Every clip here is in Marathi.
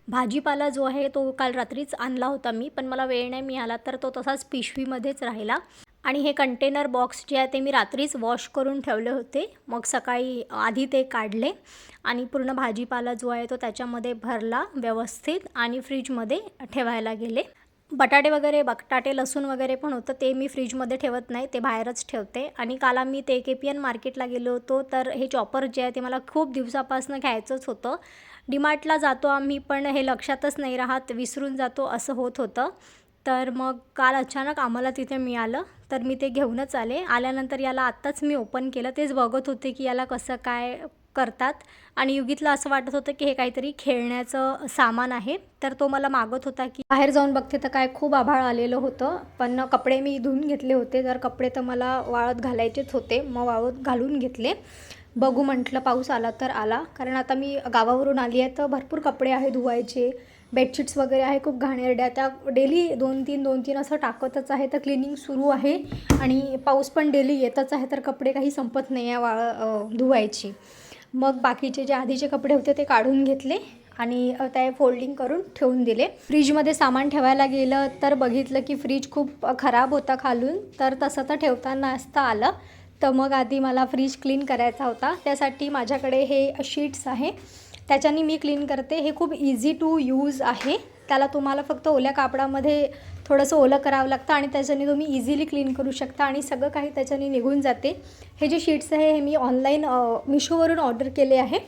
भाजीपाला जो आहे तो काल रात्रीच आणला होता मी, पण मला वेळ नाही मिळाला तर तो तसाच पिशवीमध्येच राहिला. आणि हे कंटेनर बॉक्स जे आहे ते मी रात्रीच वॉश करून ठेवले होते. मग सकाळी आधी ते काढले आणि पूर्ण भाजीपाला जो आहे तो त्याच्यामध्ये भरला व्यवस्थित आणि फ्रीजमध्ये ठेवायला गेले. बटाटे वगैरे, बटाटे, लसूण वगैरे पण होतं, ते मी फ्रीजमध्ये ठेवत नाही, ते बाहेरच ठेवते. आणि काल आम्ही ते KPN मार्केटला गेलो होतो, तर हे चॉपर जे आहे ते मला खूप दिवसापासून घ्यायचंच होतं. डीमार्टला जातो आम्ही, पण हे लक्षातच नाही राहत, विसरून जातो, असं होत होतं. तर मग काल अचानक आम्हाला तिथे मिळालं, तर मी ते घेऊनच आले. आल्यानंतर याला आत्ताच मी ओपन केलं, तेच बघत होते की याला कसं काय करतात. आणि युगीतला असं वाटत होतं की हे काहीतरी खेळण्याचं सामान आहे, तर तो मला मागत होता की बाहेर जाऊन बघते तर काय खूप आभाळ आलेलं होतं. पण कपडे मी धुवून घेतले होते, तर कपडे तर मला वाळत घालायचेच होते, मग वाळत घालून घेतले. बघू म्हटलं पाऊस आला तर आला, कारण आता मी गावावरून आली आहे तर भरपूर कपडे आहे धुवायचे, बेडशीट्स वगैरे आहे खूप घाणेरड्या, त्या डेली 2-3 असं टाकतच आहे. तर क्लिनिंग सुरू आहे आणि पाऊस पण डेली येतच आहे, तर कपडे काही संपत नाही आहे धुवायची. मग बाकीचे जे आधीचे कपडे होते ते काढून घेतले आणि ते फोल्डिंग करून ठेवून दिले. फ्रीजमध्ये सामान ठेवायला गेलं तर बघितलं की फ्रीज खूप खराब होता खालून, तर तसं तर ठेवता नसता आलं. तर मग आधी मला फ्रीज क्लीन करायचा होता, त्यासाठी माझ्याकडे हे शीट्स आहे, त्याच्याने मी क्लीन करते. हे खूप इझी टू यूज आहे. त्याला तुम्हाला फक्त ओल्या कापडामध्ये थोडंसं ओलं करावं लागतं आणि त्याच्याने तुम्ही इझिली क्लीन करू शकता आणि सगळं काही त्याच्याने निघून जाते. हे जे शीट्स आहे हे मी ऑनलाईन मिशोवरून ऑर्डर केले आहे.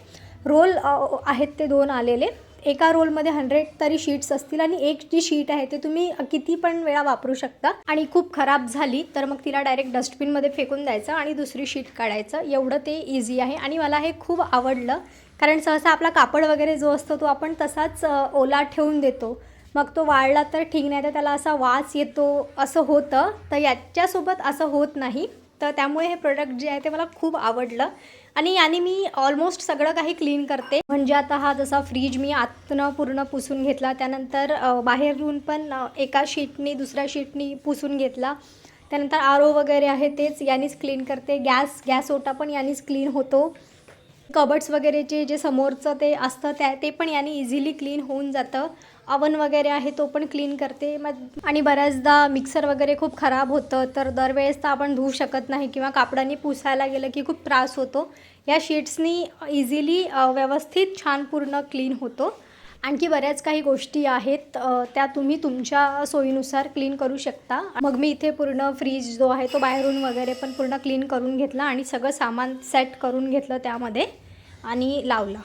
रोल आहेत ते 2 आलेले. एका रोलमध्ये 100 तरी शीट्स असतील आणि एक जी शीट आहे ते तुम्ही किती पण वेळा वापरू शकता. आणि खूप खराब झाली तर मग तिला डायरेक्ट डस्टबिनमध्ये फेकून द्यायचं आणि दुसरी शीट काढायचं. एवढं ते इझी आहे आणि मला हे खूप आवडलं, कारण सहसा आपला कापड वगैरे जो असतो तो आपण तसाच ओला ठेवून देतो, मग तो वाळला तर ठीक, नाही तर त्याला असा वास येतो, असं होतं. तर याच्यासोबत असं होत नाही. तर त्यामुळे हे प्रोडक्ट जे आहे ते मला खूप आवडलं आणि याने मी ऑलमोस्ट सगळं काही क्लीन करते. म्हणजे आता हा जसा फ्रीज मी आतनं पूर्ण पुसून घेतला, त्यानंतर बाहेरून पण एका शीटनी दुसऱ्या शीटनी पुसून घेतला. त्यानंतर RO वगैरे आहे तेच यानेच क्लीन करते. गॅस ओटा पण यानेच क्लीन होतो. कबर्ड्स वगैरेचे जे समोरचं ते असतं ते पण याने इझिली क्लीन होऊन जातं. अवन वगैरे आहे तो पण क्लीन करते. आणि बऱ्याचदा मिक्सर वगैरे खूप खराब होतं, तर दरवेळेस तर आपण धुवू शकत नाही किंवा कापडाने पुसायला गेलं की खूप त्रास होतो. या शीट्सनी इझिली व्यवस्थित छान पूर्ण क्लीन होतो. आणखी बऱ्याच काही गोष्टी आहेत, त्या तुम्ही तुमच्या सोयीनुसार क्लीन करू शकता. मग मी इथे पूर्ण फ्रीज जो आहे तो बाहेरून वगैरे पण पूर्ण क्लीन करून घेतला आणि सगळं सामान सेट करून घेतलं त्यामध्ये आणि लावला.